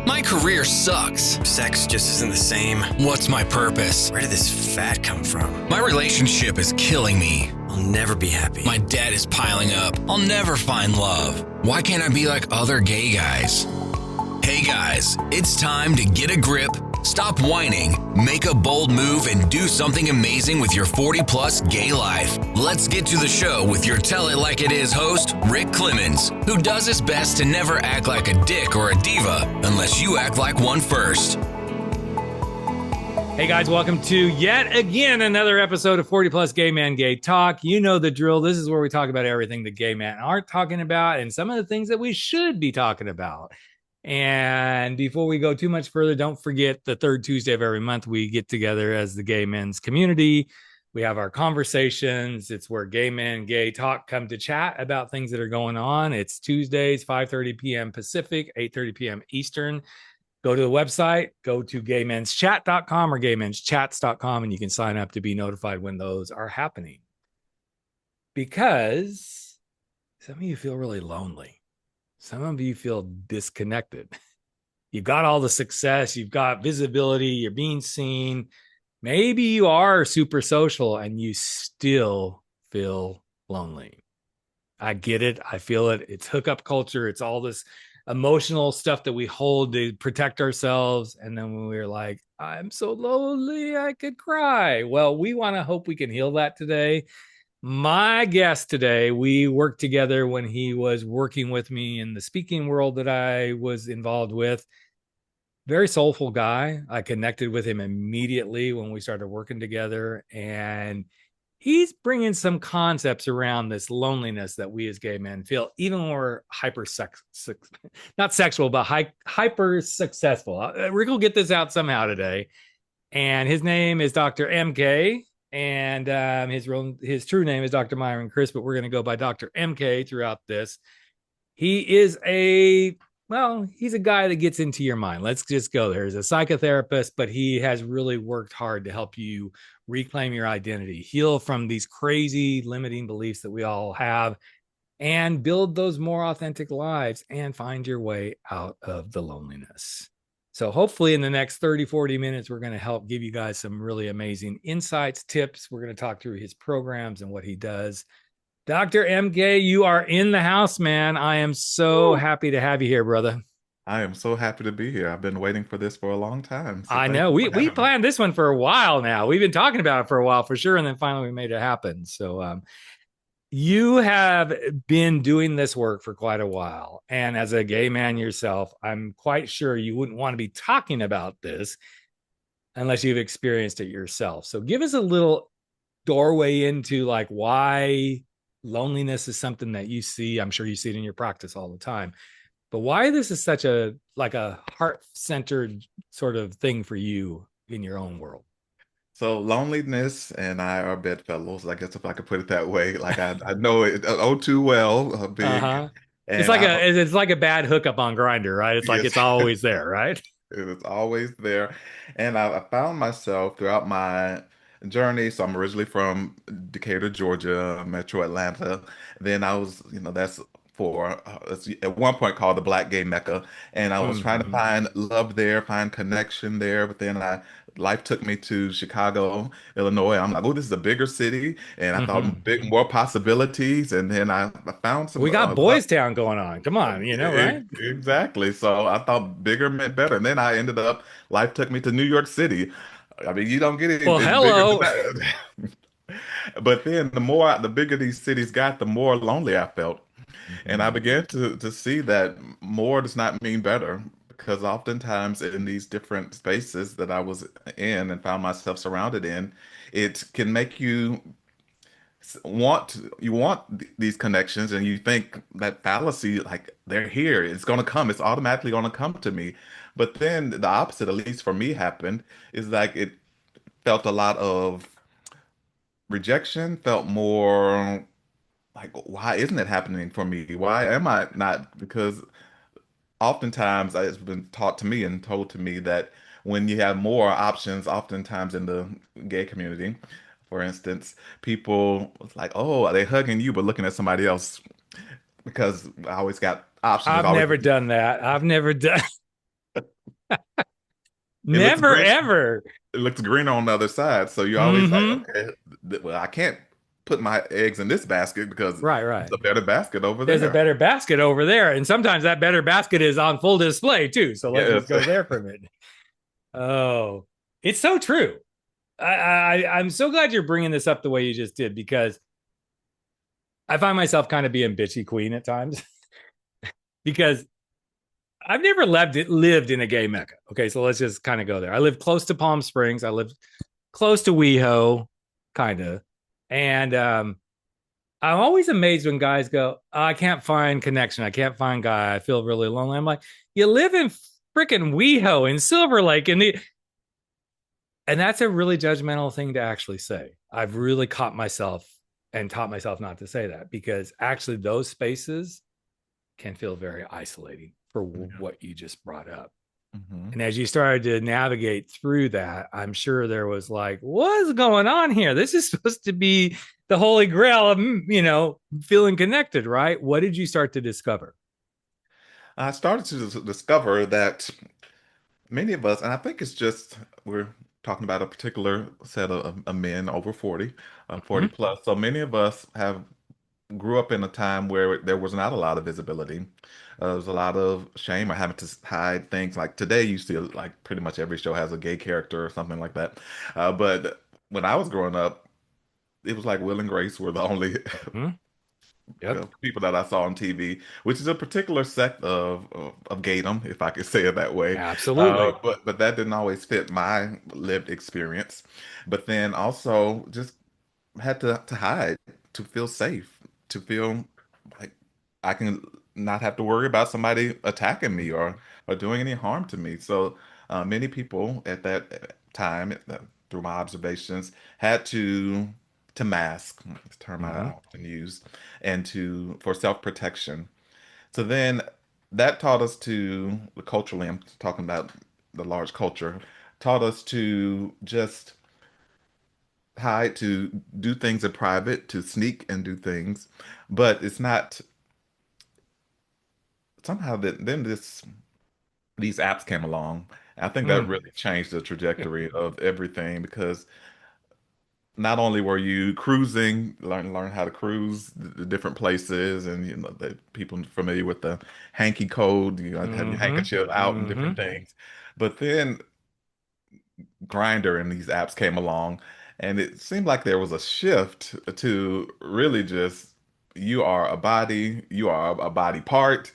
My career sucks. Sex just isn't the same. What's my purpose? Where did this fat come from? My relationship is killing me. I'll never be happy. My debt is piling up. I'll never find love. Why can't I be like other gay guys? Hey guys, it's time to get a grip, stop whining, make a bold move, and do something amazing with your 40-plus gay life. Let's get to the show with your Tell It Like It Is host, Rick Clemens, who does his best to never act like a dick or a diva unless you act like one first. Hey guys, welcome to yet again another episode of 40 Plus Gay Man Gay Talk. You know the drill. This is where we talk about everything the gay men aren't talking about and some of the things that we should be talking about. And before we go too much further, don't forget the third Tuesday of every month, we get together as the gay men's community. We have our conversations. It's where gay men, gay talk come to chat about things that are going on. It's Tuesdays, 5:30 p.m. Pacific, 8:30 p.m. Eastern. Go to the website, go to gaymenschat.com or gaymenschats.com, and you can sign up to be notified when those are happening. Because some of you feel really lonely. Some of you feel disconnected. You've got all the success, you've got visibility, you're being seen. Maybe you are super social and you still feel lonely. I get it. I feel it. It's hookup culture. It's all this emotional stuff that we hold to protect ourselves. And then when we're like, I'm so lonely, I could cry. Well, we want to hope we can heal that today. My guest today, we worked together when he was working with me in the speaking world that I was involved with. Very soulful guy. I connected with him immediately when we started working together. And he's bringing some concepts around this loneliness that we as gay men feel, even when we're not sexual, but hyper successful. Rick will get this out somehow today. And his name is Dr. MK. And his true name is Dr. Myron Krys, but we're going to go by Dr. MK throughout this. He is he's a guy that gets into your mind. Let's just go there. He's a psychotherapist, but he has really worked hard to help you reclaim your identity, heal from these crazy limiting beliefs that we all have, and build those more authentic lives and find your way out of the loneliness. So hopefully in the next 30, 40 minutes, we're going to help give you guys some really amazing insights, tips. We're going to talk through his programs and what he does. Dr. MK, you are in the house, man. I am so happy to have you here, brother. I am so happy to be here. I've been waiting for this for a long time. So I know. We planned this one for a while now. We've been talking about it for a while for sure. And then finally we made it happen. So you have been doing this work for quite a while. And as a gay man yourself, I'm quite sure you wouldn't want to be talking about this unless you've experienced it yourself. So give us a little doorway into like why loneliness is something that you see. I'm sure you see it in your practice all the time. But why this is such a heart-centered sort of thing for you in your own world. So loneliness and I are bedfellows, I guess if I could put it that way. Like I know it oh too well, big. Uh-huh. It's like a bad hookup on Grindr, right? It's like Yes. it's always there, right? It was always there. And I found myself throughout my journey. So I'm originally from Decatur, Georgia, Metro Atlanta. Then I was, that's it's at one point called the Black Gay Mecca. And I was trying to find love there, find connection there. But then life took me to Chicago, Illinois. I'm like, oh, this is a bigger city. And I thought more possibilities. And then I found some. We got Boys Town going on. Come on, right? Exactly. So I thought bigger meant better. And then life took me to New York City. I mean, you don't get it. Well, hello. But then the bigger these cities got, the more lonely I felt. And I began to see that more does not mean better, because oftentimes in these different spaces that I was in and found myself surrounded in, it can make you want these connections, and you think that fallacy, like they're here, it's going to come, it's automatically going to come to me. But then the opposite, at least for me, happened is like it felt a lot of rejection, felt more like, why isn't it happening for me? Why am I not? Because oftentimes it's been taught to me and told to me that when you have more options, oftentimes in the gay community, for instance, people like, oh, are they hugging you but looking at somebody else? Because I always got options. I've never done that. I've never done. It looks Never, green. ever. It looks greener on the other side. So you're always like, Hmm. okay, well, I can't put my eggs in this basket because Right, there's right. a better basket over There's a there. better basket over there. And sometimes that better basket is on full display too. So let's just Yes. go there for a minute. Oh, it's so true. I'm so glad you're bringing this up the way you just did, because I find myself kind of being bitchy queen at times because I've never lived in a gay mecca. Okay, so let's just kind of go there. I live close to Palm Springs. I live close to WeHo, kind of, and I'm always amazed when guys go, oh, "I can't find connection. I can't find guy. I feel really lonely." I'm like, "You live in freaking WeHo in Silver Lake, and that's a really judgmental thing to actually say. I've really caught myself and taught myself not to say that, because actually those spaces can feel very isolating for what you just brought up. Hmm. And as you started to navigate through that, I'm sure there was like, what's going on here? This is supposed to be the holy grail of, feeling connected, right? What did you start to discover? I started to discover that many of us, and I think it's just we're talking about a particular set of men over 40, 40 Mhm. plus. So many of us have grew up in a time where there was not a lot of visibility. There was a lot of shame or having to hide things. Like today, you see like pretty much every show has a gay character or something like that. But when I was growing up, it was like Will and Grace were the only Mhm. Yep. people that I saw on TV, which is a particular sect of gaydom, if I could say it that way. Absolutely. But that didn't always fit my lived experience. But then also just had to hide to feel safe, to feel like I can not have to worry about somebody attacking me or doing any harm to me. So many people at that time, through my observations, had to mask, this term I Mhm. often use, and to for self-protection. So then that taught us to culturally, I'm talking about the large culture, taught us to just hide, to do things in private, to sneak and do things. But it's not somehow that then these apps came along. I think that Mm. really changed the trajectory of everything because not only were you cruising, learn how to cruise the different places, and the people familiar with the hanky code, have your Mhm. handkerchief out and different Mhm. things, but then Grinder and these apps came along, and it seemed like there was a shift to really just you are a body, you are a body part.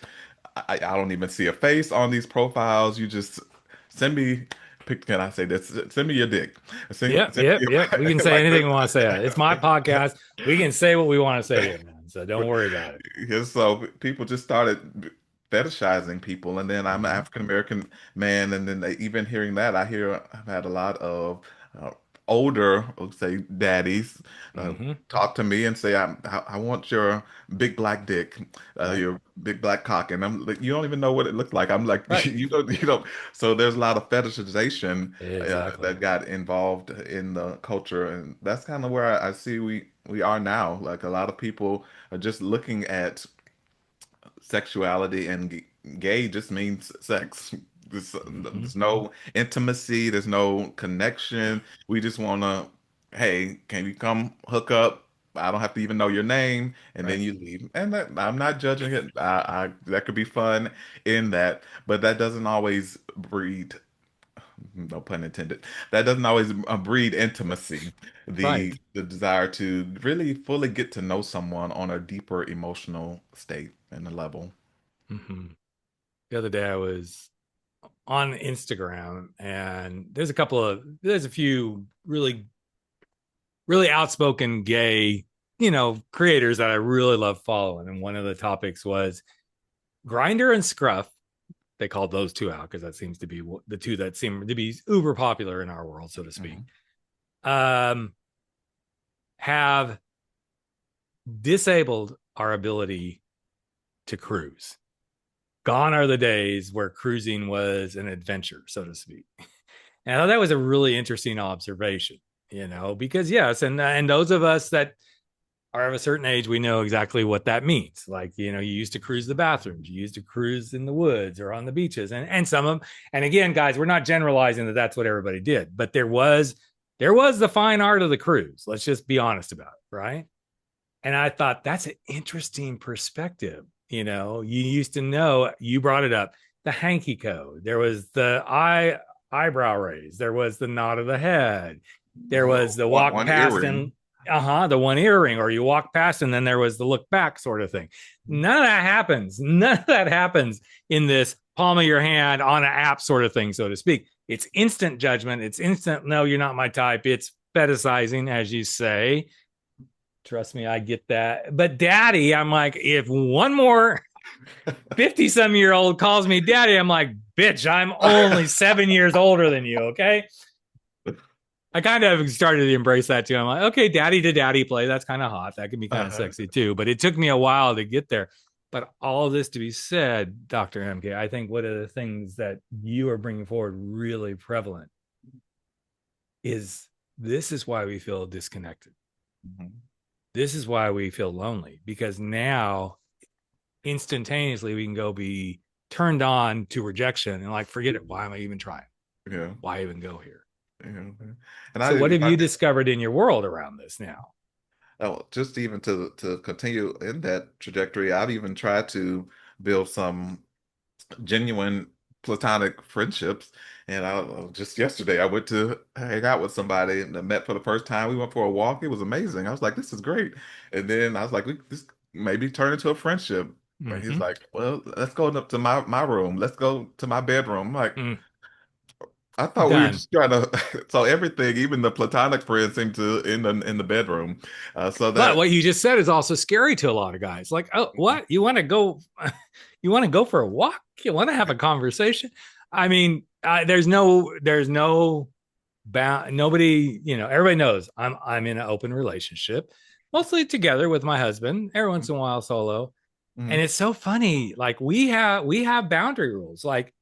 I don't even see a face on these profiles. You just send me. Can I say this? Send me your dick. Yep, Send me yep, yep. We can say like anything this. we want to say. It's my podcast. We can say what we want to say here, man. So don't worry about it. Yeah, so people just started fetishizing people, and then I'm an Mhm. African American man, and then even hearing that, I've had a lot of uh, older, let's say, daddies Mhm. talk to me and say, I want your big black dick, Right. your big black cock," and I'm like, you don't even know what it looked like. I'm like, Right. you don't. So there's a lot of fetishization Exactly. that got involved in the culture, and that's kind of where I see we are now. Like a lot of people are just looking at sexuality and gay just means sex. Mhm. There's no intimacy, there's no connection. We just want to, hey, can you come hook up? I don't have to even know your name, and then Right. you leave. And I'm not judging it. That could be fun in that, but that doesn't always breed, no pun intended, that doesn't always breed intimacy, Right. the desire to really fully get to know someone on a deeper emotional state and a level. Mhm. The other day I was on Instagram, and there's a few really outspoken gay, creators that I really love following. And one of the topics was Grinder and Scruff. They called those two out because that seems to be the two that seem to be uber popular in our world, so to speak. Mhm. Um, have disabled our ability to cruise. Gone are the days where cruising was an adventure, so to speak. And I thought that was a really interesting observation, because yes, and those of us that are of a certain age, we know exactly what that means. Like, you used to cruise the bathrooms, you used to cruise in the woods or on the beaches, and some of them. And again, guys, we're not generalizing that that's what everybody did, but there was the fine art of the cruise. Let's just be honest about it, right? And I thought that's an interesting perspective. You used to know, you brought it up, the hanky code. There was the eyebrow raise. There was the nod of the head. There was the walk past and the one earring, or you walk past and then there was the look back sort of thing. None of that happens. None of that happens in this palm of your hand on an app sort of thing, so to speak. It's instant judgment. It's instant, no, you're not my type. It's fetishizing, as you say. Trust me, I get that. But daddy, I'm like, if one more 50-some-year-old calls me daddy, I'm like, bitch, I'm only 7 years older than you, okay? I kind of started to embrace that too. I'm like, okay, daddy to daddy play. That's kind of hot. That can be kind of sexy too. But it took me a while to get there. But all of this to be said, Dr. MK, I think one of the things that you are bringing forward really prevalent is this is why we feel disconnected. Mm-hmm. This is why we feel lonely, because now instantaneously we can go be turned on to rejection and like, forget it. Why am I even trying? Yeah. Why even go here? Yeah. And so what have you discovered in your world around this now? Oh, just even to continue in that trajectory, I've even tried to build some genuine platonic friendships. And just yesterday, I went to hang out with somebody and I met for the first time. We went for a walk. It was amazing. I was like, this is great. And then I was like, this maybe turn into a friendship. Mm-hmm. And he's like, well, let's go up to my room. Let's go to my bedroom. I'm like, I thought we were just trying to. So everything, even the platonic friends, seem to end in the bedroom. But what you just said is also scary to a lot of guys. Like, oh, what, you want to go? You want to go for a walk? You want to have a conversation? I mean, there's no bound. Nobody, everybody knows I'm in an open relationship, mostly together with my husband. Every once in a while, solo. Mm-hmm. And it's so funny. Like we have boundary rules. Like,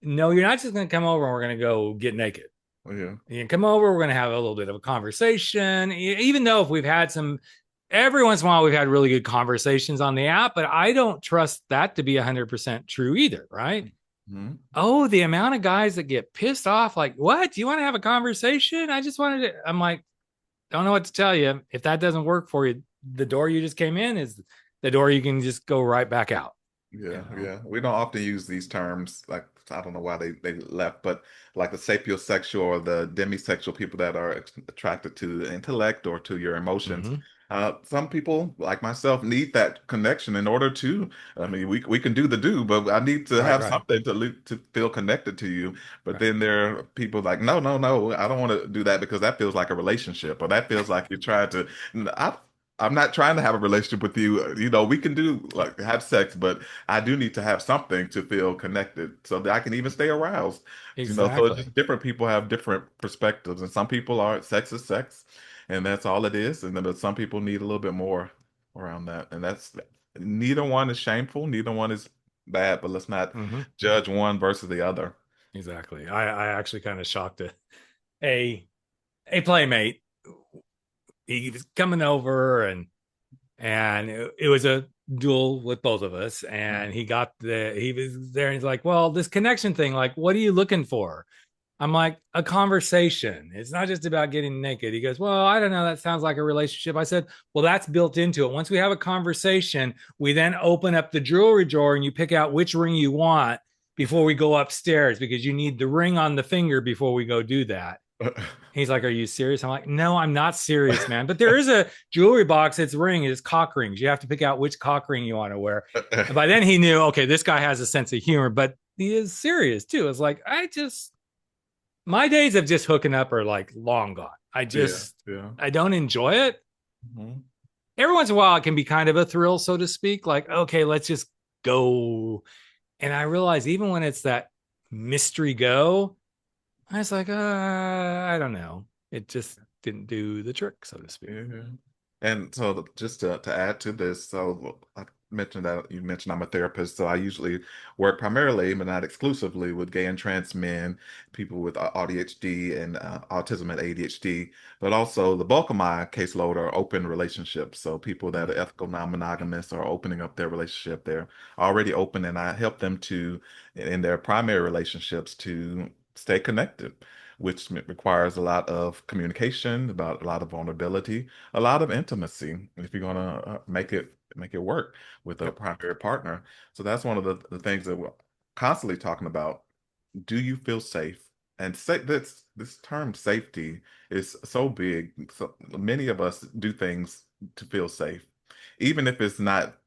no, you're not just going to come over and we're going to go get naked. Oh, yeah. You can come over, we're going to have a little bit of a conversation, even though if we've had every once in a while, we've had really good conversations on the app, but I don't trust that to be 100% true either, right? Mm-hmm. Oh, the amount of guys that get pissed off, like, what? Do you want to have a conversation? I just wanted to, I'm like, don't know what to tell you. If that doesn't work for you, the door you just came in is the door you can just go right back out. Yeah, yeah. We don't often use these terms. Like, I don't know why they left, but like the sapiosexual or the demisexual people that are attracted to the intellect or to your emotions. Mm-hmm. Some people, like myself, need that connection in order to. I mean, we can do the do, but I need to have something to feel connected to you. But then there are people like, no, I don't want to do that because that feels like a relationship, or that feels like you're trying to. I'm not trying to have a relationship with you. We can do like have sex, but I do need to have something to feel connected so that I can even stay aroused. Exactly. So it's just different people have different perspectives, and some people are sex is sex, and that's all it is. And then some people need a little bit more around that. And that's neither one is shameful, neither one is bad, but let's not judge one versus the other. Exactly. I actually kind of shocked a playmate. He was coming over and it was a duel with both of us. And he was there and he's like, well, this connection thing, like, what are you looking for? I'm like, a conversation. It's not just about getting naked. He goes, well, I don't know. That sounds like a relationship. I said, well, that's built into it. Once we have a conversation, we then open up the jewelry drawer and you pick out which ring you want before we go upstairs, because you need the ring on the finger before we go do that. He's like, are you serious? I'm like, no, I'm not serious, man. But there is a jewelry box. It's cock rings. You have to pick out which cock ring you want to wear. And by then he knew, okay, this guy has a sense of humor, but he is serious too. It's like, my days of just hooking up are like long gone. I don't enjoy it. Mm-hmm. Every once in a while, it can be kind of a thrill, so to speak. Like, okay, let's just go. And I realize even when it's that mystery go, I was like, I don't know. It just didn't do the trick, so to speak. Mm-hmm. And so just to add to this, so mentioned that you mentioned I'm a therapist, so I usually work primarily, but not exclusively, with gay and trans men, people with ADHD and autism and ADHD. But also, the bulk of my caseload are open relationships. So people that are ethical non-monogamous are opening up their relationship. They're already open, and I help them to, in their primary relationships, to stay connected, which requires a lot of communication, about a lot of vulnerability, a lot of intimacy if you're gonna make it work with a Yep. primary partner. So that's one of the things that we're constantly talking about. Do you feel safe? And say this term safety is so big. So many of us do things to feel safe, even if it's not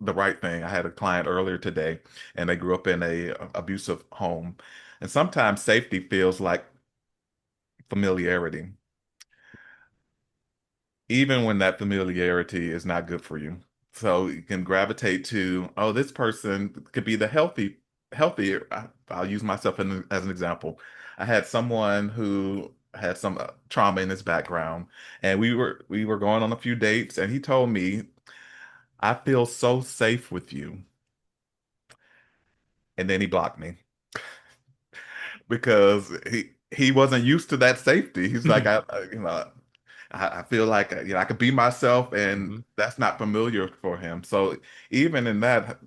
the right thing. I had a client earlier today, and they grew up in a abusive home, and sometimes safety feels like familiarity, even when that familiarity is not good for you. So you can gravitate to, oh, this person could be the healthier. I'll use myself as an example. I had someone who had some trauma in his background, and we were going on a few dates, and he told me, "I feel so safe with you," and then he blocked me because he wasn't used to that safety. He's like, I feel like I could be myself, and Mhm. that's not familiar for him. So even in that,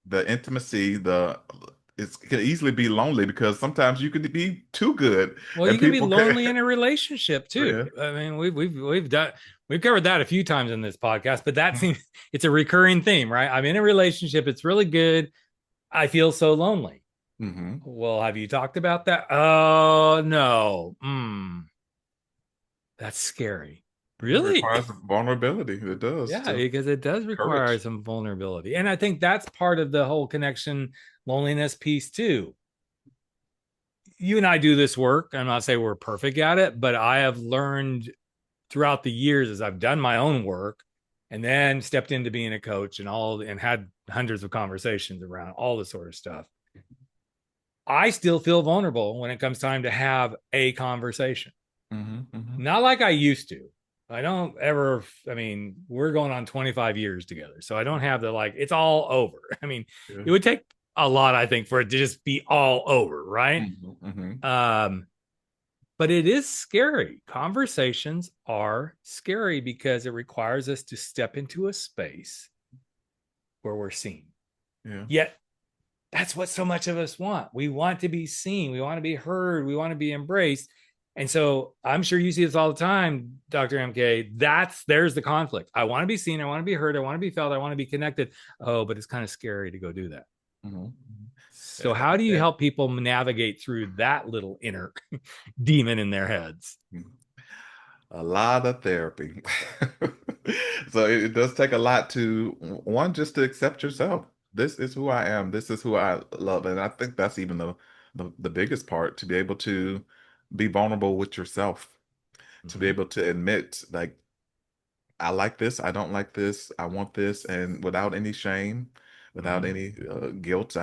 the intimacy, it can easily be lonely because sometimes you could be too good, Well, you and can be people can. lonely in a relationship too. Yeah. I mean, we've covered that a few times in this podcast, but that seems it's a recurring theme, right? I'm in a relationship, it's really good. I feel so lonely. Hmm. Well, have you talked about that? Oh no. That's scary. It Really? requires vulnerability. It does Yeah, to because it does require courage. some vulnerability. And I think that's part of the whole connection loneliness piece too. You and I do this work. I'm not saying we're perfect at it, but I have learned throughout the years as I've done my own work and then stepped into being a coach and had hundreds of conversations around all this sort of stuff. I still feel vulnerable when it comes time to have a conversation. Hmm. Hmm. Not like I used to. I don't ever, I mean, we're going on 25 years together. So I don't have the like, it's all over. I mean, Yeah. it would take a lot, I think, for it to just be all over, right? Hmm. Hmm. Um, but it is scary. Conversations are scary because it requires us to step into a space where we're seen. Yeah. Yet that's what so much of us want. We want to be seen, we want to be heard, we want to be embraced. And so I'm sure you see this all the time, Dr. MK. There's the conflict. I want to be seen, I want to be heard, I want to be felt, I want to be connected. Oh, but it's kind of scary to go do that. Hmm. So how do you help people navigate through that little inner demon in their heads? A lot of therapy. So it does take a lot to, one, just to accept yourself. This is who I am. This is who I love. And I think that's even the biggest part, to be able to be vulnerable with yourself, to be Mhm. able to admit, like, I like this, I don't like this, I want this, and without any shame, without Mhm. any guilt,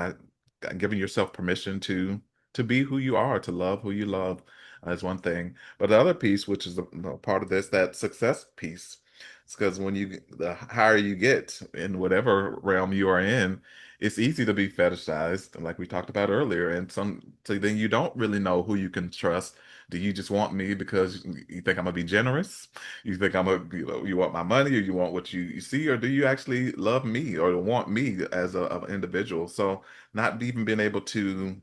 giving yourself permission to be who you are, to love who you love, is one thing. But the other piece, which is part of this, that success piece, it's because the higher you get in whatever realm you are in, it's easy to be fetishized, like we talked about earlier, and so then you don't really know who you can trust. Do you just want me because you think I'm gonna be generous? You think you want my money, or you want what you see, or do you actually love me or want me as an individual? So not even being able to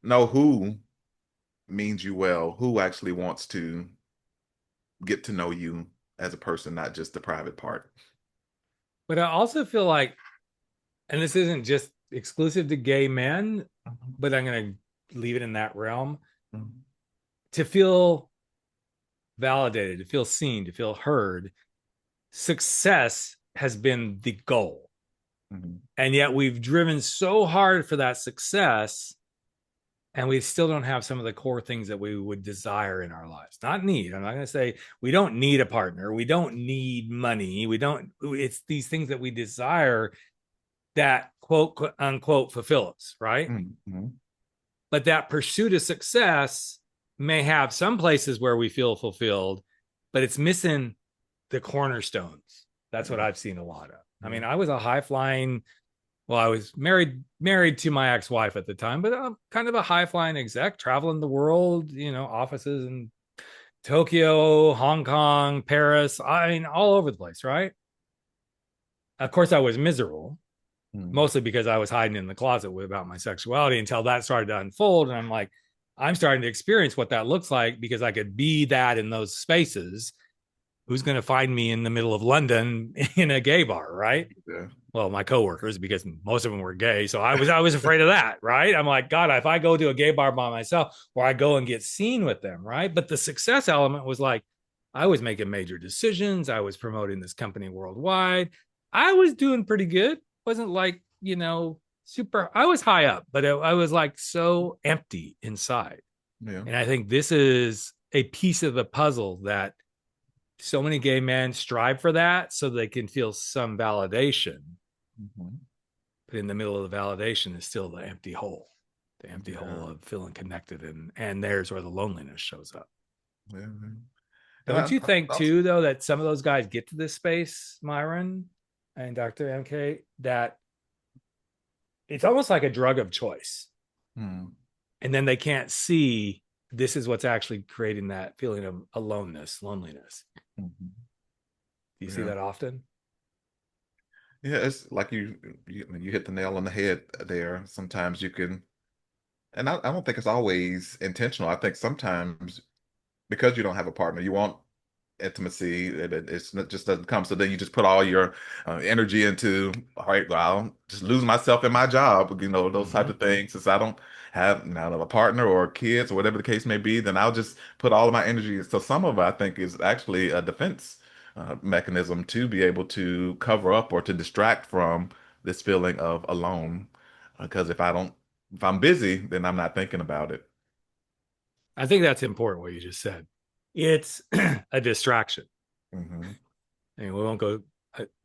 know who means you well, who actually wants to get to know you as a person, not just the private part. But I also feel like, and this isn't just exclusive to gay men, Mhm. but I'm going to leave it in that realm, Mhm. to feel validated, to feel seen, to feel heard. Success has been the goal. Mhm. And yet we've driven so hard for that success, and we still don't have some of the core things that we would desire in our lives. Not need. I'm not going to say we don't need a partner. We don't need money. It's these things that we desire that quote unquote fulfill us, right? Mhm. Mhm. But that pursuit of success may have some places where we feel fulfilled, but it's missing the cornerstones. That's what I've seen a lot of. I mean, I was a high flying, well, I was married to my ex-wife at the time, but I'm kind of a high flying exec, traveling the world, offices in Tokyo, Hong Kong, Paris, I mean, all over the place, right? Of course, I was miserable, Mm. mostly because I was hiding in the closet about my sexuality until that started to unfold. And I'm like, I'm starting to experience what that looks like because I could be that in those spaces. Who's going to find me in the middle of London in a gay bar, right? Yeah. Well, my coworkers, because most of them were gay. So I was afraid of that, right? I'm like, God, if I go to a gay bar by myself or I go and get seen with them, right? But the success element was like, I was making major decisions. I was promoting this company worldwide. I was doing pretty good. Wasn't like, super, I was high up, but I was like so empty inside. Yeah. And I think this is a piece of the puzzle that so many gay men strive for that so they can feel some validation. Mhm. But in the middle of the validation is still the empty hole Yeah. of feeling connected. And there's where the loneliness shows up. Yeah. And Don't you think also, too, though, that some of those guys get to this space, Myron and Dr. MK, that it's almost like a drug of choice. hmm. And then they can't see this is what's actually creating that feeling of aloneness, loneliness. Mhm. Do you see Yeah. that often? Yeah, it's like you hit the nail on the head there. Sometimes you can, and I don't think it's always intentional. I think sometimes because you don't have a partner, you want intimacy. It's not, just doesn't come. So then you just put all your energy into, all right, well, I'll just lose myself in my job, those types of things. Since I don't have now a partner or kids or whatever the case may be, then I'll just put all of my energy. So some of it, I think, is actually a defense mechanism to be able to cover up or to distract from this feeling of alone. Because if I'm busy, then I'm not thinking about it. I think that's important what you just said. It's a distraction. Hmm. I mean,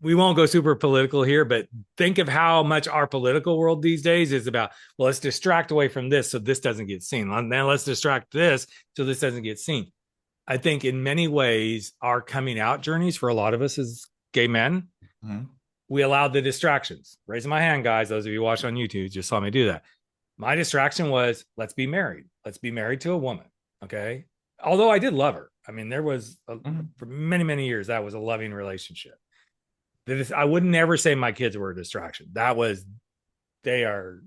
we won't go super political here, but think of how much our political world these days is about, well, let's distract away from this so this doesn't get seen. Then let's distract this so this doesn't get seen. I think in many ways, our coming out journeys for a lot of us as gay men, Hmm. we allowed the distractions. Raising my hand, guys, those of you watch on YouTube just saw me do that. My distraction was let's be married. Let's be married to a woman. Okay. Although I did love her. I mean, there was for many, many years, that was a loving relationship. I would never say my kids were a distraction. They are,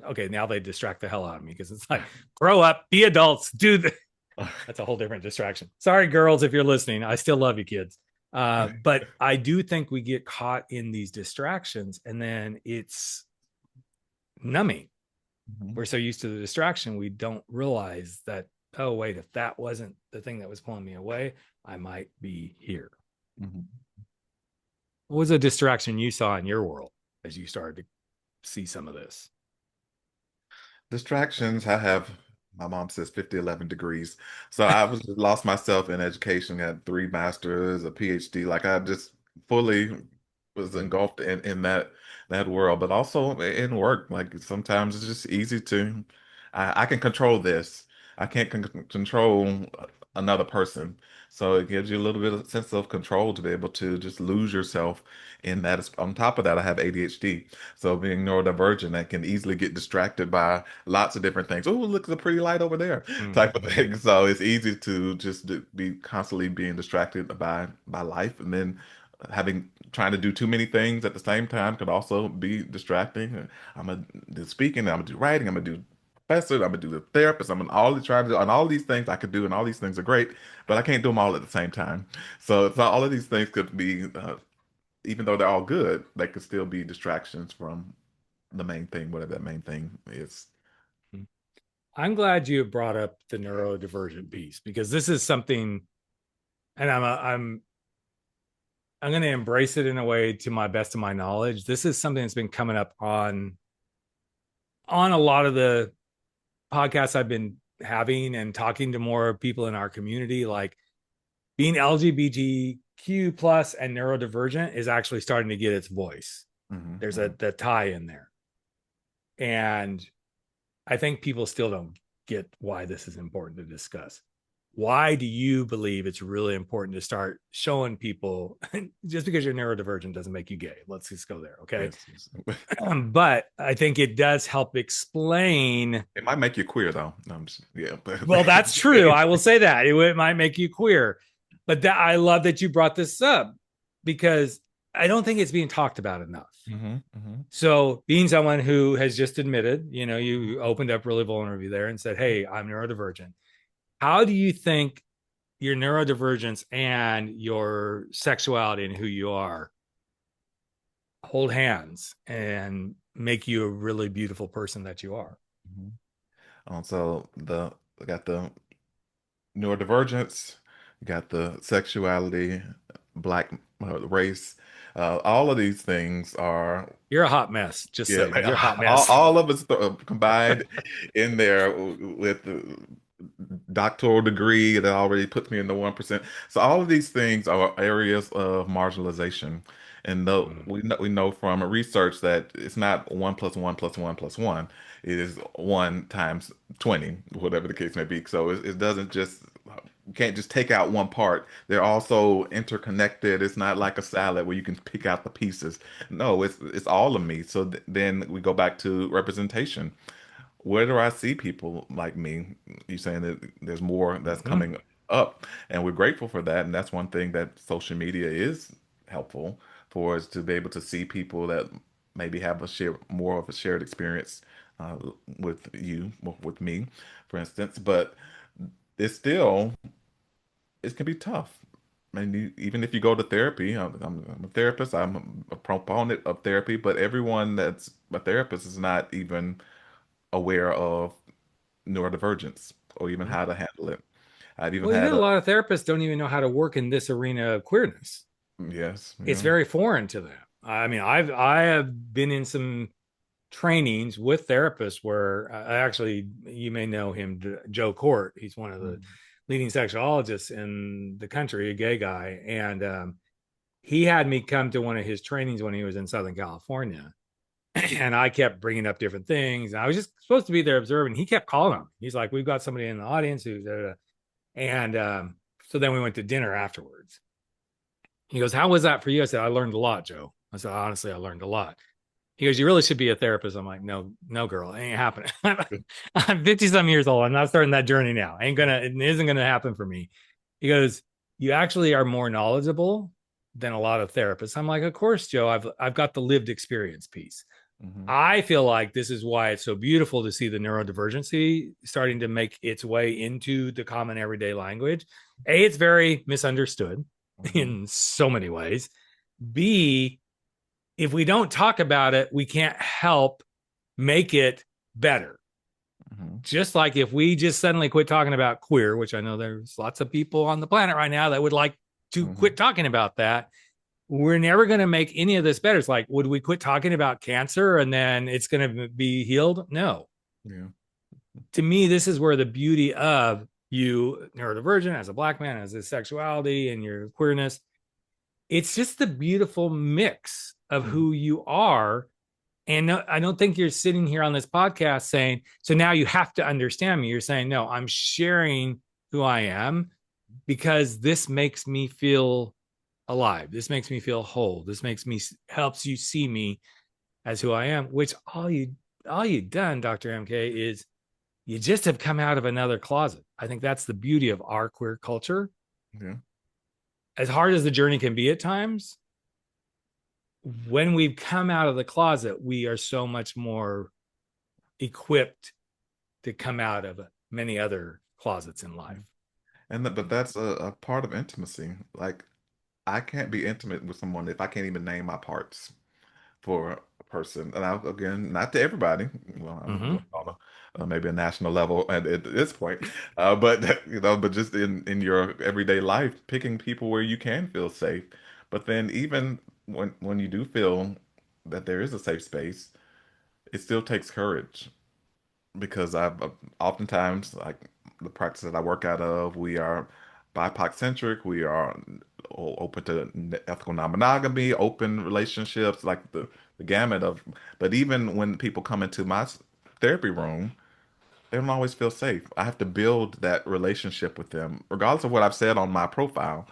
okay, now they distract the hell out of me because it's like, grow up, be adults, that's a whole different distraction. Sorry, girls, if you're listening. I still love you, kids. But I do think we get caught in these distractions and then it's numbing. We're so used to the distraction, we don't realize that, oh, wait, if that wasn't the thing that was pulling me away, I might be here. Hmm. What was a distraction you saw in your world as you started to see some of this? Distractions. My mom says 50, 11 degrees. So I was lost myself in education, had three masters, a PhD. Like I just fully was engulfed in that world, but also in work. Like sometimes it's just easy to, I can control this. I can't control another person. So it gives you a little bit of sense of control to be able to just lose yourself in that. On top of that, I have ADHD. So being neurodivergent, I can easily get distracted by lots of different things. Oh, look, the pretty light over there, type of thing. So it's easy to just be constantly being distracted by life, and then trying to do too many things at the same time could also be distracting. I'm gonna do speaking, I'm gonna do writing, I'm gonna do professor, I'm gonna do the therapist, I'm gonna all trying to do, and all these things I could do, and all these things are great, but I can't do them all at the same time. So all of these things could be even though they're all good, they could still be distractions from the main thing, whatever that main thing is. I'm glad you brought up the neurodivergent piece because this is something, and I'm going to embrace it in a way to my best of my knowledge. This is something that's been coming up on a lot of the podcasts I've been having and talking to more people in our community. Like being LGBTQ plus and neurodivergent is actually starting to get its voice. Mm-hmm. There's the tie in there, and I think people still don't get why this is important to discuss. why do you believe it's really important to start showing people just because you're neurodivergent doesn't make you gay? Let's just go there. Okay. Yes, yes. But I think it does help explain. It might make you queer though. No, yeah, but Well, that's true. I will say that it might make you queer, but that I love that you brought this up because I don't think it's being talked about enough. hmm hmm So being someone who has just admitted, you opened up really vulnerably there and said, "Hey, I'm neurodivergent." How do you think your neurodivergence and your sexuality and who you are hold hands and make you a really beautiful person that you are? hmm So the I got the neurodivergence, got the sexuality, black race. All of these things are, You're a hot mess. Just yeah, saying, you're a hot all, mess. all of it's combined in there with the doctoral degree that already puts me in the 1%. So all of these things are areas of marginalization. And though Mm. we know from research that it's not 1 + 1 + 1 + 1. It is 1 times 20, whatever the case may be. So it doesn't just, you can't just take out one part. They're also interconnected. It's not like a salad where you can pick out the pieces. No, it's all of me. So then we go back to representation. Where do I see people like me? You saying that there's more that's Mhm. coming up, and we're grateful for that. And that's one thing that social media is helpful for us to be able to see people that maybe have more of a shared experience uh, with you, with me, for instance. But it's still, it can be tough. And even if you go to therapy, I'm a therapist, I'm a proponent of therapy, but everyone that's a therapist is not even aware of neurodivergence or even how to handle it. I've even Well, even had a a, lot of therapists don't even know how to work in this arena of queerness. yes, It's yeah. very foreign to them. I mean, I have been in some trainings with therapists where I actually, you may know him, Joe Court. He's one of the Mhm. leading sexologists in the country, a gay guy, and he had me come to one of his trainings when he was in Southern California, and I kept bringing up different things. And I was just supposed to be there observing. He kept calling him. He's like, "We've got somebody in the audience who's," and so then we went to dinner afterwards. He goes, "How was that for you?" I said, "I learned a lot, Joe." I said, "Honestly, I learned a lot." He goes, "You really should be a therapist." I'm like, "No, no, girl, it ain't happening." I'm 50 some years old. I'm not starting that journey now. It isn't gonna happen for me. He goes, "You actually are more knowledgeable than a lot of therapists." I'm like, "Of course, Joe. I've got the lived experience piece." Mhm. I feel like this is why it's so beautiful to see the neurodivergency starting to make its way into the common everyday language. A, it's very misunderstood Mhm. in so many ways. B, if we don't talk about it, we can't help make it better. Mhm. Just like if we just suddenly quit talking about queer, which I know there's lots of people on the planet right now that would like to Mhm. quit talking about that, we're never going to make any of this better. It's like, would we quit talking about cancer and then it's going to be healed? No. Yeah. To me, this is where the beauty of you, neurodivergent, as a Black man, as a sexuality and your queerness, it's just the beautiful mix of Mhm. who you are. And no, I don't think you're sitting here on this podcast saying, so now you have to understand me. You're saying, no, I'm sharing who I am because this makes me feel alive. This makes me feel whole. This makes me helps you see me as who I am, which all you done, Dr. MK, is you just have come out of another closet. I think that's the beauty of our queer culture. Yeah. As hard as the journey can be at times, when we've come out of the closet, we are so much more equipped to come out of many other closets in life. But that's a part of intimacy. Like, I can't be intimate with someone if I can't even name my parts for a person. And again, not to everybody. Well, I'm Mm-hmm. on maybe a national level at this point. But but just in your everyday life, picking people where you can feel safe. But then even when you do feel that there is a safe space, it still takes courage because I've oftentimes, like the practice that I work out of, we are BIPOC centric. We are open to ethical non-monogamy, open relationships, like the gamut of. But even when people come into my therapy room, they don't always feel safe. I have to build that relationship with them, regardless of what I've said on my profile.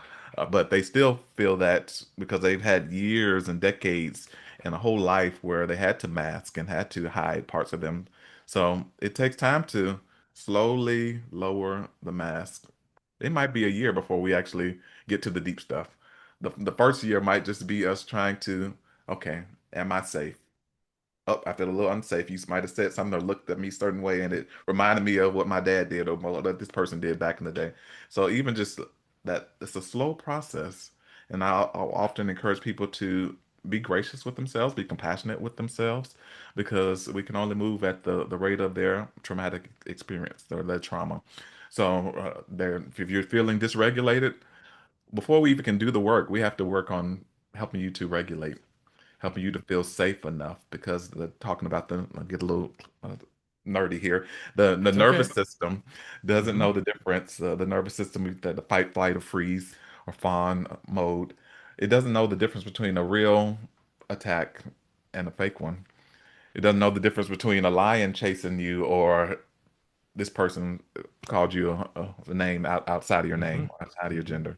But they still feel that because they've had years and decades and a whole life where they had to mask and had to hide parts of them. So it takes time to slowly lower the mask. It might be a year before we actually get to the deep stuff. The first year might just be us trying to, okay, am I safe? Oh, I feel a little unsafe. You might have said something or looked at me a certain way, and it reminded me of what my dad did or what this person did back in the day. So even just that, it's a slow process, and I'll often encourage people to be gracious with themselves, be compassionate with themselves, because we can only move at the rate of their traumatic experience or their trauma. So if you're feeling dysregulated, before we even can do the work, we have to work on helping you to regulate, helping you to feel safe enough because talking about I'll get a little nerdy here. The It's okay. nervous system doesn't Mhm. know the difference. The nervous system, the fight, flight, or freeze or fawn mode, it doesn't know the difference between a real attack and a fake one. It doesn't know the difference between a lion chasing you or this person called you a name outside of your name, Mhm. outside of your Mhm. gender.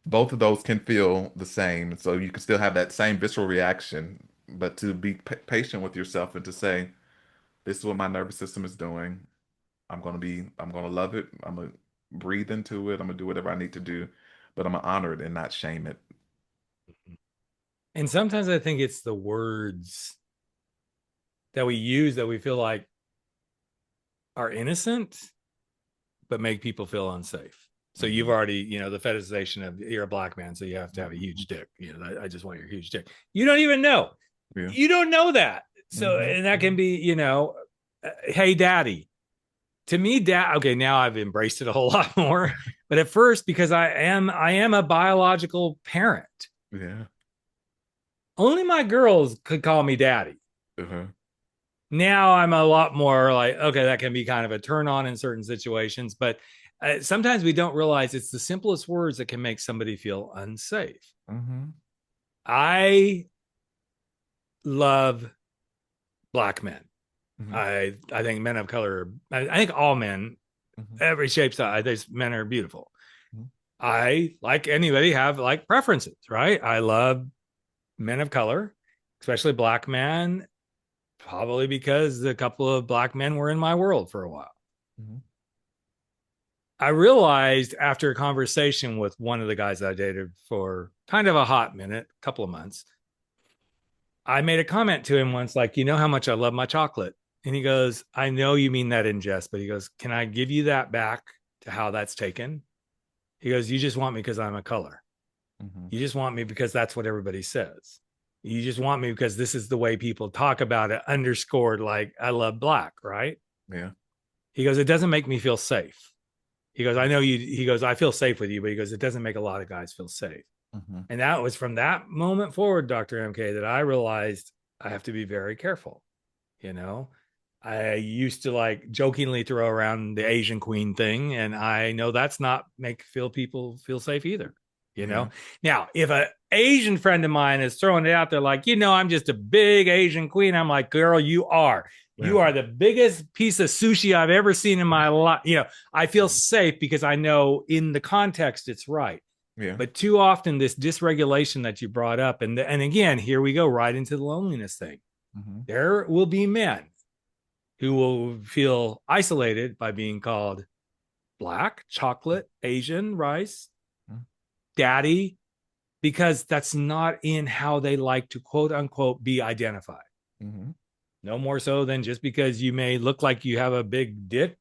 Both of those can feel the same. So you can still have that same visceral reaction, but to be patient with yourself and to say, this is what my nervous system is doing. I'm going to love it. I'm going to breathe into it. I'm going to do whatever I need to do, but I'm going to honor it and not shame it. And sometimes I think it's the words that we use that we feel like are innocent, but make people feel unsafe. So you've Hmm. already, the fetishization of you're a black man, so you have to have a Hmm. huge dick. I just want your huge dick. You don't even know. Yeah. You don't know that. So, Hmm. and that can be, hey, daddy. To me, dad. Okay, now I've embraced it a whole lot more. But at first, because I am a biological parent. Yeah. Only my girls could call me daddy. Uh-huh. Now I'm a lot more like, okay, that can be kind of a turn on in certain situations, but sometimes we don't realize it's the simplest words that can make somebody feel unsafe. Hmm. I love black men. Hmm. I think men of color, I think all men, Hmm. every shape, size, these men are beautiful. Hmm. I, like anybody, have like preferences, right? I love men of color, especially black men, probably because a couple of black men were in my world for a while. Hmm. I realized after a conversation with one of the guys I dated for kind of a hot minute, a couple of months, I made a comment to him once, like, you know how much I love my chocolate. And he goes, I know you mean that in jest, but he goes, can I give you that back to how that's taken? He goes, you just want me because I'm a color. Hmm. You just want me because that's what everybody says. You just want me because this is the way people talk about it, underscored like I love black, right? Yeah. He goes, it doesn't make me feel safe. He goes, I know you. He goes, I feel safe with you, but he goes, it doesn't make a lot of guys feel safe. Hmm. And that was from that moment forward, Dr. MK, that I realized I have to be very careful. You know, I used to like jokingly throw around the Asian queen thing, and I know that's not make feel people feel safe either. You Yeah. know, now if a Asian friend of mine is throwing it out there like, I'm just a big Asian queen, I'm like, girl, you are. Yeah. You are the biggest piece of sushi I've ever seen in my life. I feel safe because I know in the context it's right. Yeah. But too often, this dysregulation that you brought up, and again, here we go right into the loneliness thing. Hmm. There will be men who will feel isolated by being called black, chocolate, Asian, rice, daddy, because that's not in how they like to quote unquote be identified. Hmm. No more so than just because you may look like you have a big dick.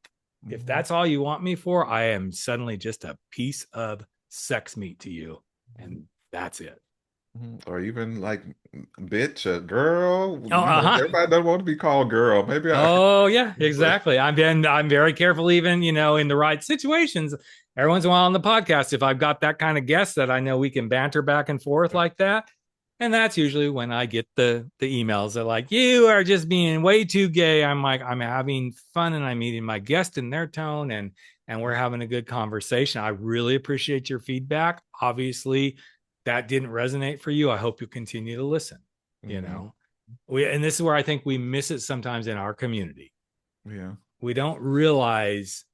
If Hmm. that's all you want me for, I am suddenly just a piece of sex meat to you. And that's it. Mhm. Or even like bitch, a girl. Oh, uh-huh. Everybody doesn't want to be called girl. Maybe I. Oh yeah, exactly. I'm very careful, even in the right situations. Every once in a while on the podcast, if I've got that kind of guest that I know we can banter back and forth like that, and that's usually when I get the emails that like, you are just being way too gay. I'm like, I'm having fun and I'm meeting my guest in their tone, and we're having a good conversation. I really appreciate your feedback. Obviously, that didn't resonate for you. I hope you continue to listen. You Hmm. know, and this is where I think we miss it sometimes in our community. Yeah. we don't realize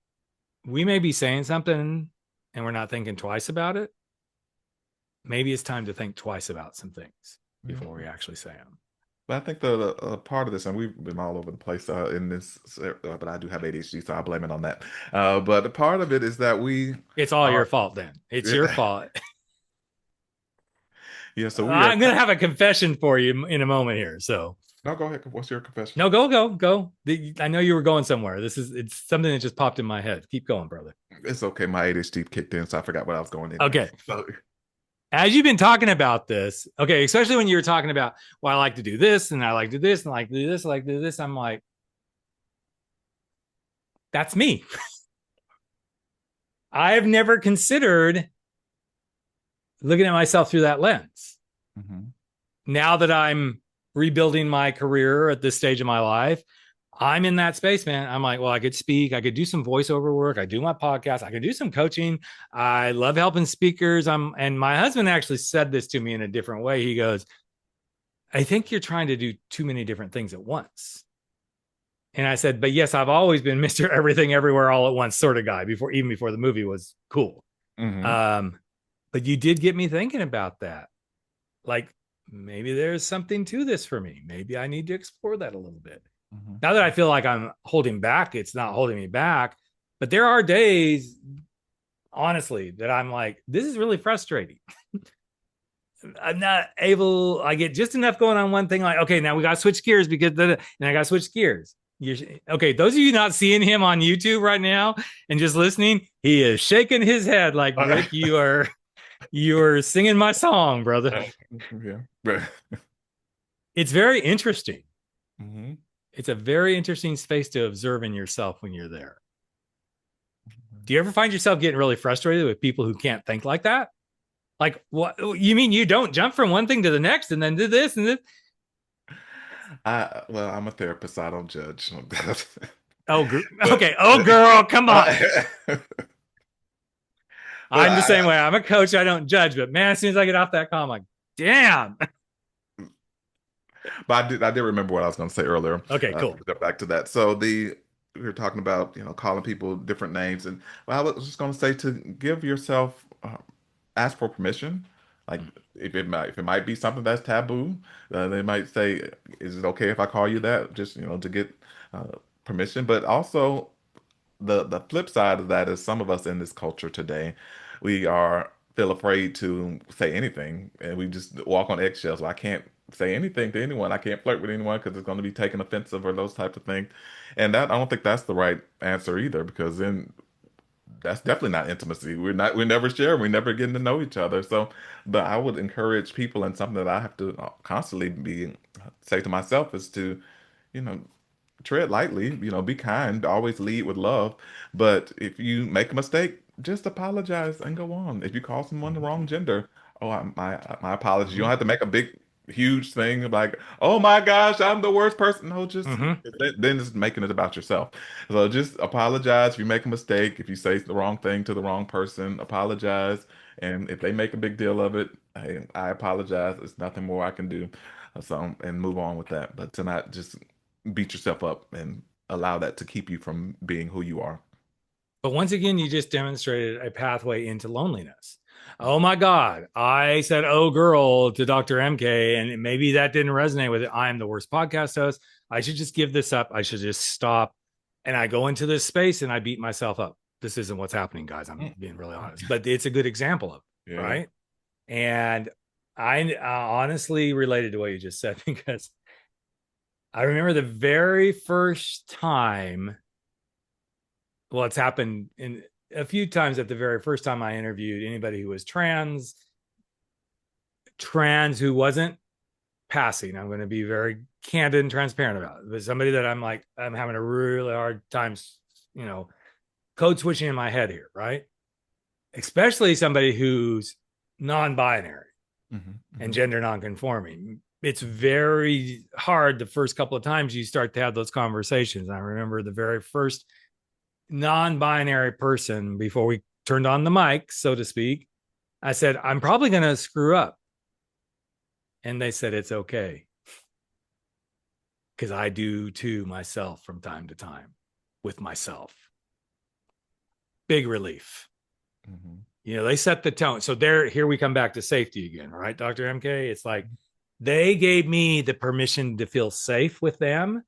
we may be saying something and we're not thinking twice about it. Maybe it's time to think twice about some things before we actually say them. But I think the part of this, and we've been all over the place in this, but I do have ADHD, so I blame it on that. But the part of it is that it's all your fault then. It's your fault. Yeah, so I'm going to have a confession for you in a moment here. So no, go ahead. What's your confession? No, go. I know you were going somewhere. It's something that just popped in my head. Keep going, brother. It's okay. My ADHD kicked in, so I forgot what I was going in. Okay. So, as you've been talking about this, okay, especially when you were talking about, well, I like to do this, and I like to do this, and I like to do this, I like to do this. I'm like, that's me. I have never considered looking at myself through that lens. mm-hmm. Now that I'm rebuilding my career at this stage of my life, I'm in that space, man. I'm like, well, I could speak, I could do some voiceover work, I do my podcast, I could do some coaching. I love helping speakers. And my husband actually said this to me in a different way. He goes, I think you're trying to do too many different things at once. And I said, but yes, I've always been Mr. Everything Everywhere All at Once sort of guy even before the movie was cool. Mm-hmm. But you did get me thinking about that. Like, maybe there's something to this for me. Maybe I need to explore that a little bit. Mm-hmm. Now that I feel like I'm holding back, it's not holding me back. But there are days, honestly, that I'm like, this is really frustrating. I'm not able, I get just enough going on one thing. Like, okay, now we got to switch gears and I got to switch gears. Okay, those of you not seeing him on YouTube right now and just listening, he is shaking his head like, Rick, you are singing my song, brother. Yeah. It's very interesting. Mm-hmm. It's a very interesting space to observe in yourself when you're there. Do you ever find yourself getting really frustrated with people who can't think like that? Like, what you mean you don't jump from one thing to the next and then do this and this? Well, I'm a therapist, so I don't judge. Okay. Oh, girl, come on. I'm the same way. I'm a coach. I don't judge, but man, as soon as I get off that call, I'm like, damn. But I did remember what I was going to say earlier. Okay, cool. Back to that. So we were talking about, calling people different names, and I was just going to say to give yourself, ask for permission. Like if it might be something that's taboo, they might say, "Is it okay if I call you that?" Just to get permission. But also the flip side of that is some of us in this culture today, we feel afraid to say anything, and we just walk on eggshells. Well, I can't say anything to anyone. I can't flirt with anyone because it's going to be taken offensive or those types of things. And I don't think that's the right answer either, because then that's definitely not intimacy. We never share. We never getting to know each other. So, but I would encourage people, and something that I have to constantly say to myself is to, you know, tread lightly, be kind, always lead with love. But if you make a mistake, just apologize and go on. If you call someone the wrong gender, my apologies. You don't have to make a big, huge thing like, oh my gosh, I'm the worst person. No, just then it's making it about yourself. So just apologize if you make a mistake. If you say the wrong thing to the wrong person, apologize. And if they make a big deal of it, hey, I apologize. There's nothing more I can do. So, and move on with that. But to not just beat yourself up and allow that to keep you from being who you are. But once again, you just demonstrated a pathway into loneliness. Oh my God. I said, oh girl, to Dr. MK, and maybe that didn't resonate with it. I'm the worst podcast host. I should just give this up. I should just stop. And I go into this space and I beat myself up. This isn't what's happening, guys. I'm being really honest, but it's a good example of it, right? And I honestly related to what you just said, because I remember the very first time, well, it's happened in a few times. At the very first time I interviewed anybody who was trans who wasn't passing, I'm going to be very candid and transparent about it, but somebody that I'm having a really hard time, code switching in my head here, right? Especially somebody who's non-binary and gender non-conforming. It's very hard the first couple of times you start to have those conversations. I remember the very first non-binary person, before we turned on the mic, so to speak, I said, I'm probably going to screw up. And they said, it's okay. Because I do too myself from time to time. with myself. Big relief. Mhm. You know, they set the tone. So here we come back to safety again, right, Dr. MK? It's like they gave me the permission to feel safe with them.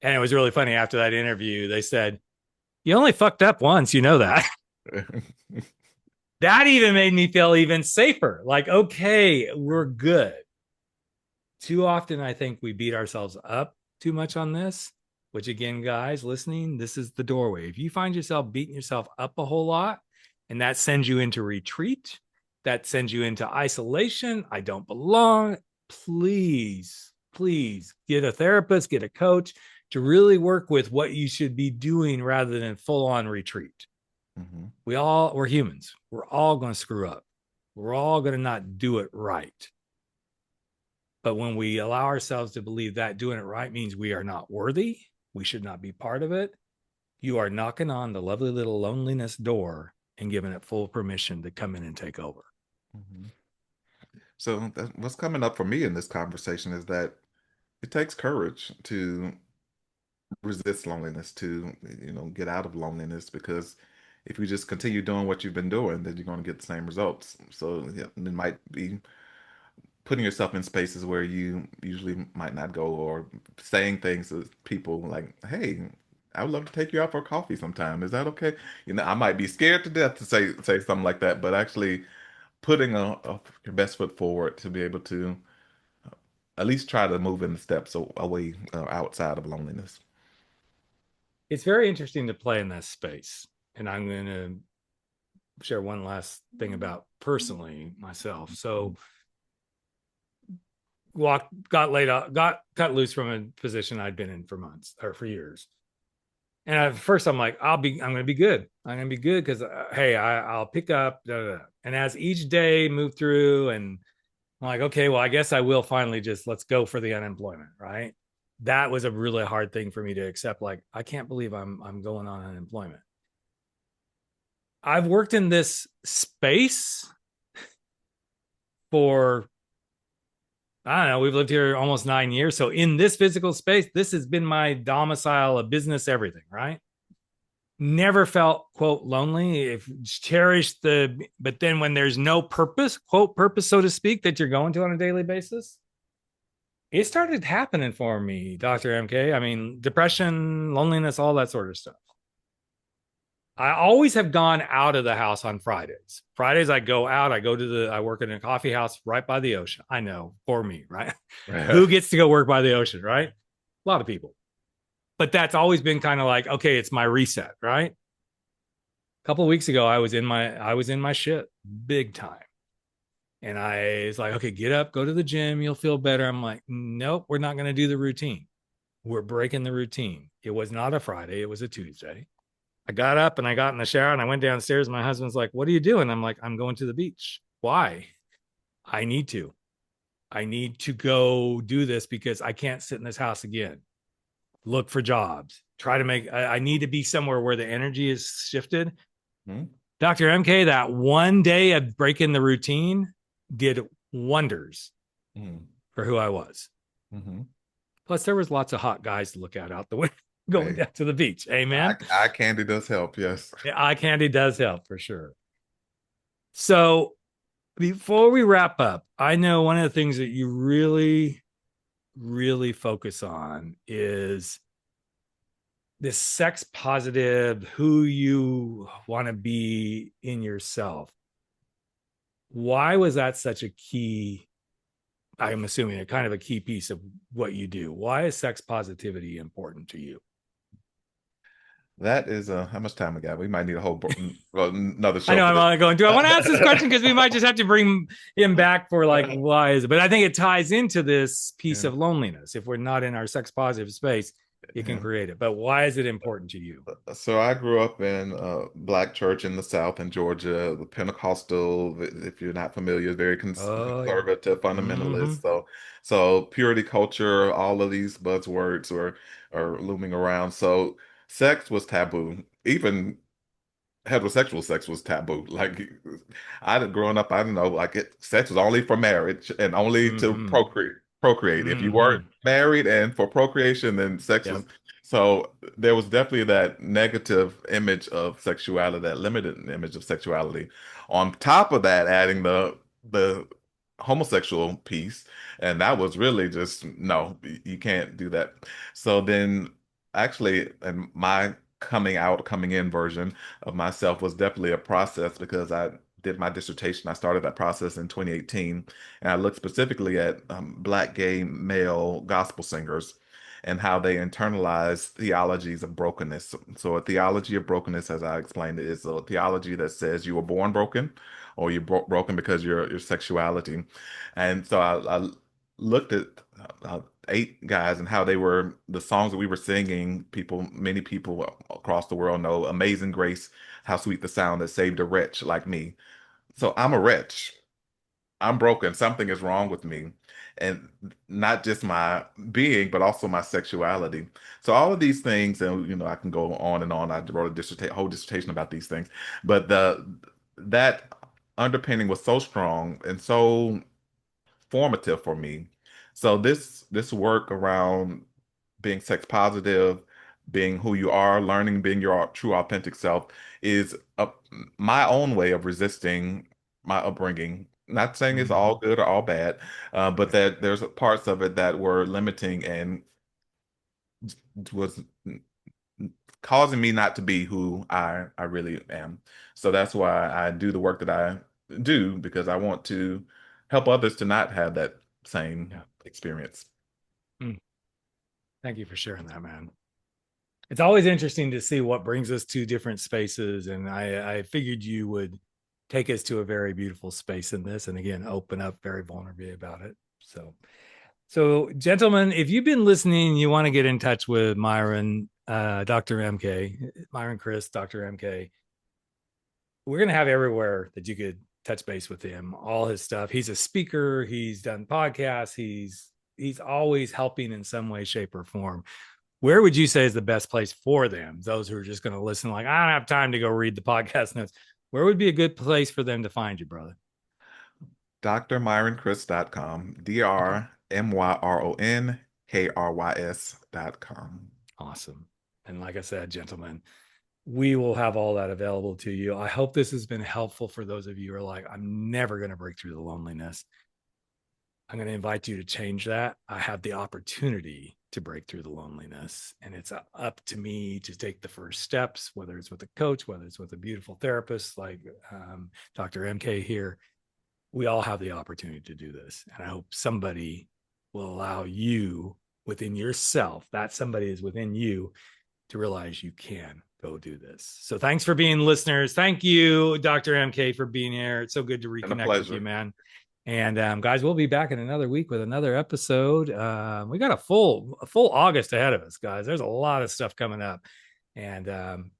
And it was really funny after that interview, they said, you only fucked up once, you know that. That even made me feel even safer. Like, okay, we're good. Too often, I think we beat ourselves up too much on this, which again, guys listening, this is the doorway. If you find yourself beating yourself up a whole lot, and that sends you into retreat, that sends you into isolation, I don't belong, please, please get a therapist, get a coach to really work with what you should be doing rather than full on retreat. Mhm. We're humans. We're all going to screw up. We're all going to not do it right. But when we allow ourselves to believe that doing it right means we are not worthy, we should not be part of it, you are knocking on the lovely little loneliness door and giving it full permission to come in and take over. Mhm. So what's coming up for me in this conversation is that it takes courage to resist loneliness, to get out of loneliness, because if you just continue doing what you've been doing, then you're going to get the same results. So yeah, it might be putting yourself in spaces where you usually might not go, or saying things to people like, hey, I would love to take you out for coffee sometime. Is that okay? I might be scared to death to say something like that, but actually putting your best foot forward to be able to at least try to move in the steps away, outside of loneliness. It's very interesting to play in that space. And I'm going to share one last thing about personally myself. So got laid off, got cut loose from a position I'd been in for months or for years. And at first I'm like, I'm going to be good. I'm going to be good because, hey, I'll pick up. Da, da, da. And as each day moved through, and I'm like, okay, well, I guess I will finally just let's go for the unemployment, right? That was a really hard thing for me to accept. Like, I can't believe I'm going on unemployment. I've worked in this space for, I don't know, we've lived here almost 9 years. So in this physical space, this has been my domicile, a business, everything, right? Never felt, quote, lonely. If cherished but then when there's no purpose, quote, purpose, so to speak, that you're going to on a daily basis, it started happening for me, Dr. MK. I mean, depression, loneliness, all that sort of stuff. I always have gone out of the house on Fridays. Fridays, I go out. I work in a coffee house right by the ocean. I know, for me, right? Who gets to go work by the ocean, right? A lot of people. But that's always been kind of like, okay, it's my reset, right? A couple of weeks ago, I was in my shit big time. And I was like, okay, get up, go to the gym, you'll feel better. I'm like, nope, we're not going to do the routine. We're breaking the routine. It was not a Friday, it was a Tuesday. I got up and I got in the shower and I went downstairs. My husband's like, what are you doing? I'm like, I'm going to the beach. Why? I need to go do this because I can't sit in this house again. Look for jobs. I need to be somewhere where the energy is shifted. Mm-hmm. Dr. MK, that one day of breaking the routine did wonders for who I was. Mm-hmm. Plus, there was lots of hot guys to look at out the window going down to the beach. Amen. Eye candy does help, yes. Yeah, eye candy does help for sure. So before we wrap up, I know one of the things that you really, really focus on is this sex positive, who you want to be in yourself. Why was that such a key? I'm assuming a kind of a key piece of what you do. Why is sex positivity important to you? That is how much time we got? We might need a whole another show. I know I'm only going. Do I want to ask this question because we might just have to bring him back for like why is it? But I think it ties into this piece of loneliness. If we're not in our sex positive space, it can create it. But why is it important to you? So I grew up in a Black church in the South in Georgia, the Pentecostal. If you're not familiar, very conservative, fundamentalist. Mm-hmm. So purity culture, all of these buzzwords are looming around. So sex was taboo. Even heterosexual sex was taboo. Like growing up, I don't know, sex was only for marriage and only to procreate. If you weren't married and for procreation, then sex So there was definitely that negative image of sexuality, that limited image of sexuality. On top of that, adding the homosexual piece, and that was really just no, you can't do that. So then, actually, and my coming out, coming in version of myself was definitely a process because I did my dissertation. I started that process in 2018, and I looked specifically at Black gay male gospel singers and how they internalize theologies of brokenness. So a theology of brokenness, as I explained, is a theology that says you were born broken or you're broken because your sexuality. And so I looked at eight guys and how they were the songs that we were singing. Many people across the world know Amazing Grace, how sweet the sound that saved a wretch like me. So I'm a wretch. I'm broken. Something is wrong with me. And not just my being, but also my sexuality. So all of these things, and I can go on and on. I wrote a whole dissertation about these things. But that underpinning was so strong and so formative for me. So this work around being sex positive, being who you are, learning being your true authentic self is my own way of resisting my upbringing. Not saying it's all good or all bad, but that there's parts of it that were limiting and was causing me not to be who I really am. So that's why I do the work that I do, because I want to help others to not have that same experience. Thank you for sharing that, man. It's always interesting to see what brings us to different spaces. And I figured you would take us to a very beautiful space in this. And again, open up very vulnerably about it. So gentlemen, if you've been listening, you want to get in touch with Myron, Dr. MK, Myron Krys, Dr. MK, we're going to have everywhere that you could touch base with him, all his stuff. He's a speaker. He's done podcasts. He's always helping in some way, shape, or form. Where would you say is the best place for them? Those who are just going to listen, like, I don't have time to go read the podcast notes. Where would be a good place for them to find you, brother? drmyronkrys.com, drmyronkrys.com. Awesome. And like I said, gentlemen, we will have all that available to you. I hope this has been helpful for those of you who are like, I'm never going to break through the loneliness. I'm going to invite you to change that. I have the opportunity to break through the loneliness, and it's up to me to take the first steps, whether it's with a coach, whether it's with a beautiful therapist like Dr. MK here. We all have the opportunity to do this. And I hope somebody will allow you within yourself, that somebody is within you, to realize you can go do this. So thanks for being listeners. Thank you, Dr. MK, for being here. It's so good to reconnect with you, man. And guys, we'll be back in another week with another episode. We got a full August ahead of us, guys. There's a lot of stuff coming up. And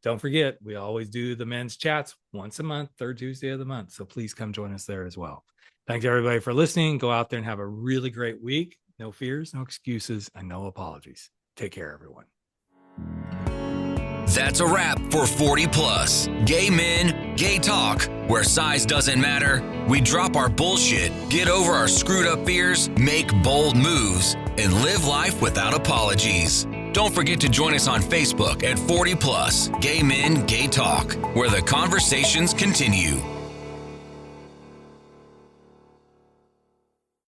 don't forget, we always do the men's chats once a month, third Tuesday of the month. So please come join us there as well. Thanks, everybody, for listening. Go out there and have a really great week. No fears, no excuses, and no apologies. Take care, everyone. That's a wrap for 40 Plus. Gay men, gay talk, where size doesn't matter. We drop our bullshit, get over our screwed up fears, make bold moves, and live life without apologies. Don't forget to join us on Facebook at 40 Plus, Gay Men, Gay Talk, where the conversations continue.